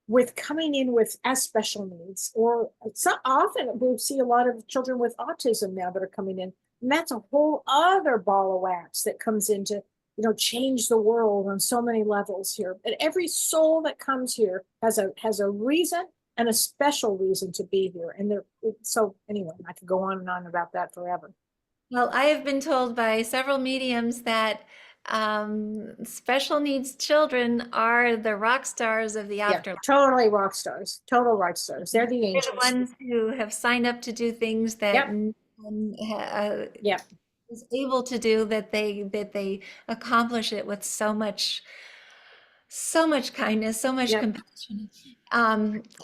with coming in with as special needs, or so often we see a lot of children with autism now that are coming in. And that's a whole other ball of wax that comes into, change the world on so many levels here. But every soul that comes here has a reason and a special reason to be here. And so anyway, I could go on and on about that forever. Well, I have been told by several mediums that special needs children are the rock stars of the Yeah, afterlife. totally rock stars, total rock stars. They're the They're the angels. ones who have signed up to do things that Yep. no one Yep. is able to do, that they accomplish it with so much kindness, so much Yep. compassion.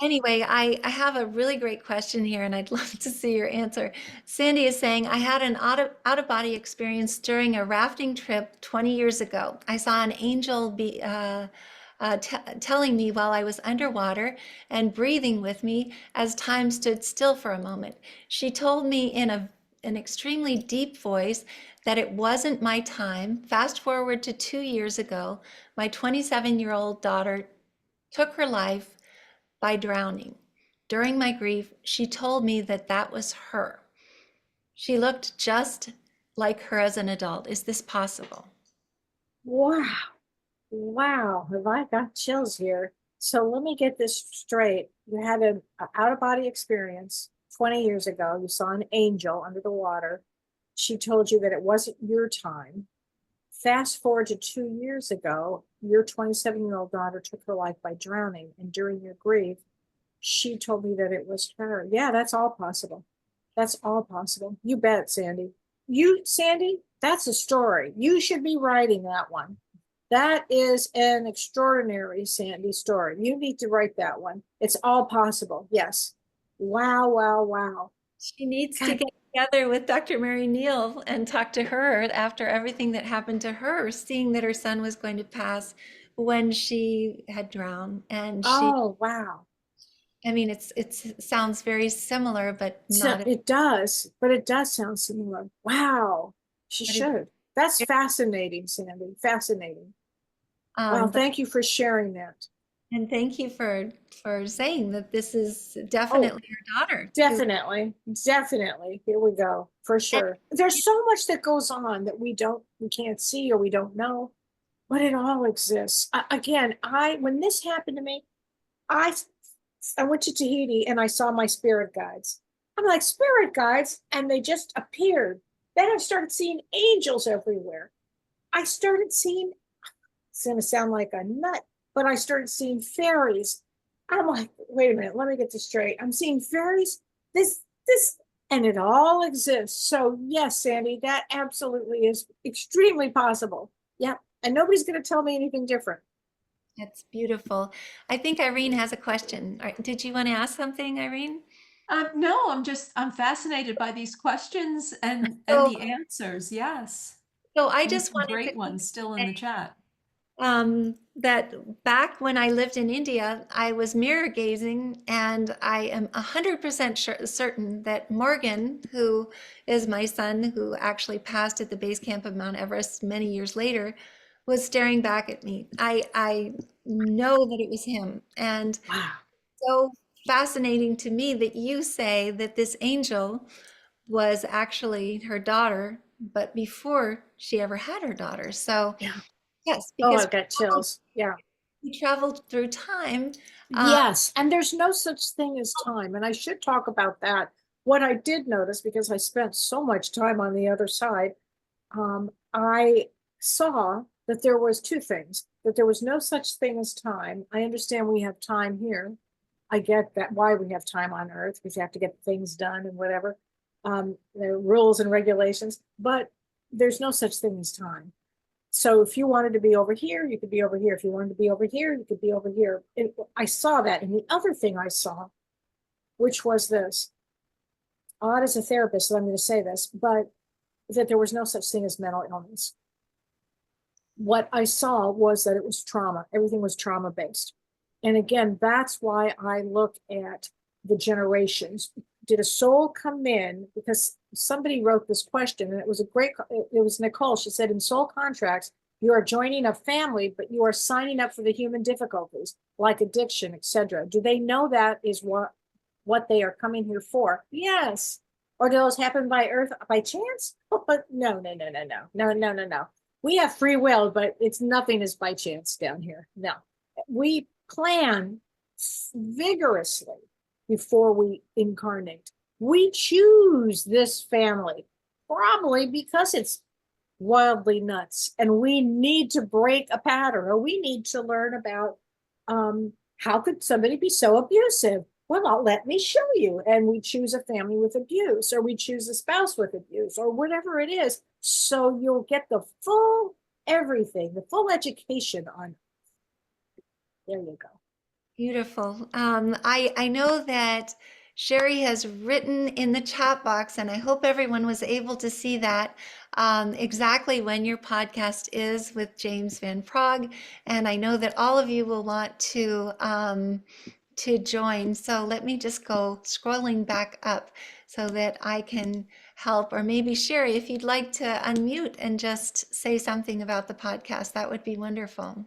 Anyway, I have a really great question here, and I'd love to see your answer. Sandy is saying, I had an out-of-body experience during a rafting trip 20 years ago. I saw an angel telling me while I was underwater and breathing with me as time stood still for a moment. She told me in an extremely deep voice that it wasn't my time. Fast forward to 2 years ago, my 27-year-old daughter took her life by drowning. During my grief, she told me that that was her. She looked just like her as an adult. Is this possible? Wow. Wow. Have I got chills here? So let me get this straight. You had an out of body experience 20 years ago. You saw an angel under the water. She told you that it wasn't your time. Fast forward to 2 years ago, your 27-year-old daughter took her life by drowning. And during your grief, she told me that it was her. Yeah, that's all possible. That's all possible. You bet, Sandy. Sandy, that's a story. You should be writing that one. That is an extraordinary Sandy story. You need to write that one. It's all possible. Yes. Wow, wow, wow. She needs to God. get together with Dr. Mary Neal and talk to her after everything that happened to her, seeing that her son was going to pass when she had drowned. And Oh, wow. I mean, it sounds very similar, but So not. it does, but it does sound similar. Wow. She But it- should. That's fascinating, Sandy. Fascinating. Wow. but Thank you for sharing that. and thank you for saying that this is Oh, definitely your daughter. definitely. Definitely. Here we go. For sure. There's so much that goes on that we can't see or we don't know, but it all exists. Again, when this happened to me, I went to Tahiti and I saw my spirit guides. I'm like, spirit guides, and they just appeared. Then I started seeing angels everywhere. I started seeing, it's going to sound like a nut, but I started seeing fairies. I'm like, wait a minute, let me get this straight. I'm seeing fairies, this, and it all exists. So yes, Sandy, that absolutely is extremely possible. Yep. And nobody's going to tell me anything different. That's beautiful. I think Irene has a question. Did you want to ask something, Irene? No, I'm fascinated by these questions and So, the answers. Yes. so I And just some wanted great to ones still in the chat. that back when I lived in India, I was mirror gazing, and I am 100% certain that Morgan, who is my son, who actually passed at the base camp of Mount Everest many years later, was staring back at me. I know that it was him, and Wow. so fascinating to me that you say that this angel was actually her daughter, but before she ever had her daughter. So Yeah. yes, Oh, because I've got chills. Yeah. we traveled through time. Yes, and there's no such thing as time. And I should talk about that. What I did notice, because I spent so much time on the other side, I saw that there was two things, that there was no such thing as time. I understand we have time here. I get that why we have time on Earth, because you have to get things done and whatever. There are rules and regulations, but there's no such thing as time. So if you wanted to be over here, you could be over here. If you wanted to be over here, you could be over here. I saw that. And the other thing I saw, which was this, odd as a therapist, so I'm going to say this, but that there was no such thing as mental illness. What I saw was that it was trauma. Everything was trauma based. And again, that's why I look at the generations. did a soul come in? Because somebody wrote this question, and it was it was Nicole. She said, in soul contracts, you are joining a family, but you are signing up for the human difficulties like addiction, etc. Do they know that is what they are coming here for? Yes. Or do those happen by earth by chance? But no, no, no, no, no, no, no, no, no. We have free will, but it's nothing is by chance down here. No, we plan vigorously before we incarnate. We choose this family, probably because it's wildly nuts, and we need to break a pattern, or we need to learn about how could somebody be so abusive? Well, let me show you. And we choose a family with abuse, or we choose a spouse with abuse, or whatever it is. So you'll get the full everything, the full education on. There you go. Beautiful. I know that Sherry has written in the chat box, and I hope everyone was able to see that exactly when your podcast is with James Van Praagh. And I know that all of you will want to join. So let me just go scrolling back up so that I can help. Or maybe Sherry, if you'd like to unmute and just say something about the podcast, that would be wonderful.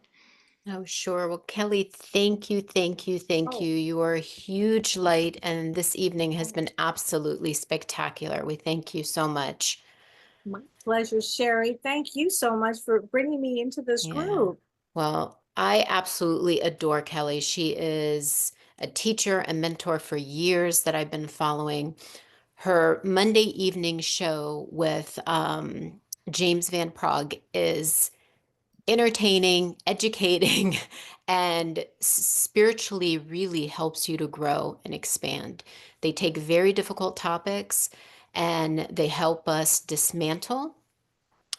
Oh, sure. Well, Kellee, thank you, thank you, thank Oh, you. You are a huge light, and this evening has been absolutely spectacular. We thank you so much. my pleasure, Sherry. Thank you so much for bringing me into this Yeah. group. Well, I absolutely adore Kellee. She is a teacher and mentor for years that I've been following. Her Monday evening show with James Van Praagh is entertaining, educating, and spiritually really helps you to grow and expand. They take very difficult topics and they help us dismantle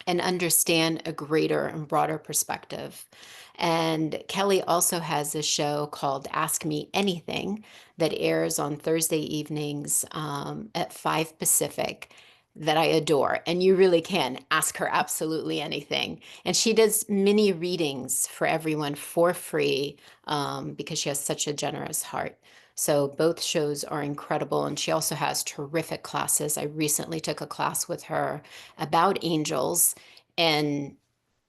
and understand a greater and broader perspective. And Kellee also has a show called Ask Me Anything that airs on Thursday evenings at 5 Pacific that I adore. And you really can ask her absolutely anything. And she does mini readings for everyone for free because she has such a generous heart. So both shows are incredible. And she also has terrific classes. I recently took a class with her about angels. And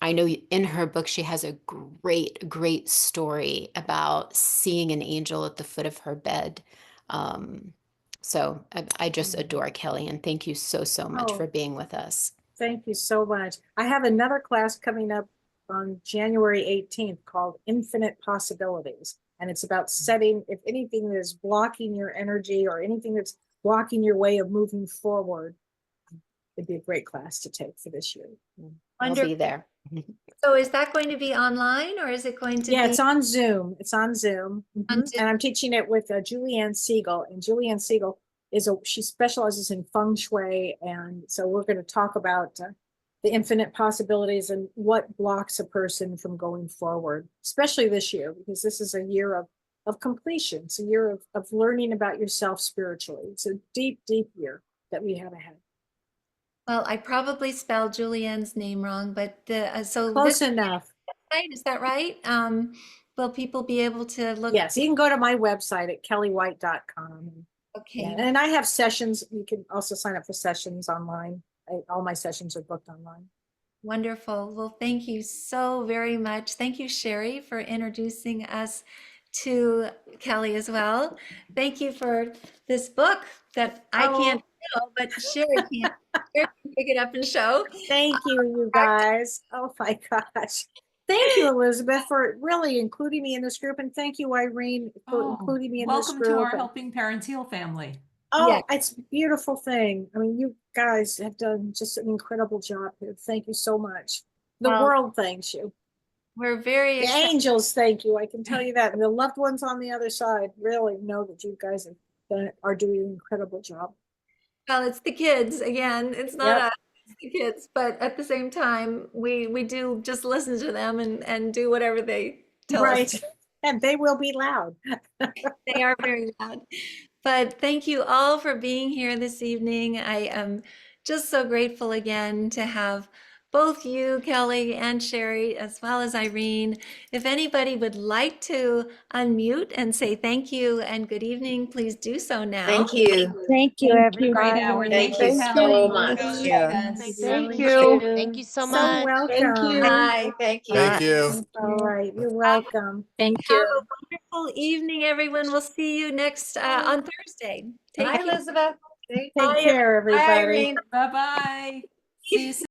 I know in her book, she has a great, great story about seeing an angel at the foot of her bed. Um, so I just adore Kellee, and thank you so, so much Oh, for being with us. thank you so much. I have another class coming up on January 18th called Infinite Possibilities. And it's about setting, if anything that is blocking your energy or anything that's blocking your way of moving forward, it'd be a great class to take for this year. I'll Wonderful. be there. So is that going to be online or is it going to Yeah, be it's on Zoom. It's on Zoom. on Zoom? And I'm teaching it with Julianne Siegel. And Julianne Siegel she specializes in feng shui. And so we're going to talk about the infinite possibilities and what blocks a person from going forward, especially this year, because this is a year of completion. It's a year of learning about yourself spiritually. It's a deep, deep year that we have ahead. Well, I probably spelled Julianne's name wrong, but so Close this enough. website, is that right? Will people be able to look? Yes, you can go to my website at kelleewhite.com. Yeah, Okay, and I have sessions. You can also sign up for sessions online. All my sessions are booked online. wonderful. Well, thank you so very much. Thank you, Sherry, for introducing us to Kellee as well. Thank you for this book that I can't show, but Sherry can. Sherry can pick it up and show. Thank you, you guys. Oh my gosh. Thank you, Elizabeth, for really including me in this group. And thank you, Irene, for Oh, including me in this welcome to group. our Helping Parents Heal family. Yeah. Oh, it's a beautiful thing. I mean, you guys have done just an incredible job here. Thank you so much. The Well, world thanks you. we're very The excited. angels thank you. I can tell you that. And the loved ones on the other side really know that you guys are doing an incredible job. Well, it's the kids again. It's not Yep. us, it's the kids. But at the same time, we do just listen to them and do whatever they tell us. Right. And they will be loud. They are very loud. But thank you all for being here this evening. I am just so grateful again to have both you, Kelly and Sherry, as well as Irene. If anybody would like to unmute and say thank you and good evening, please do so now. Thank you. Thank you, Great everybody. hour. Thank Thank you you, so Kelly. much. Yes. Thank you. Thank you so So much. welcome. Hi, thank you. Thank you. All right, you're welcome. Have a wonderful evening, everyone. We'll see you next on Thursday. Take Hi, care. Elizabeth. Take Bye, care, Hi, everybody. Irene. Bye-bye. See you soon.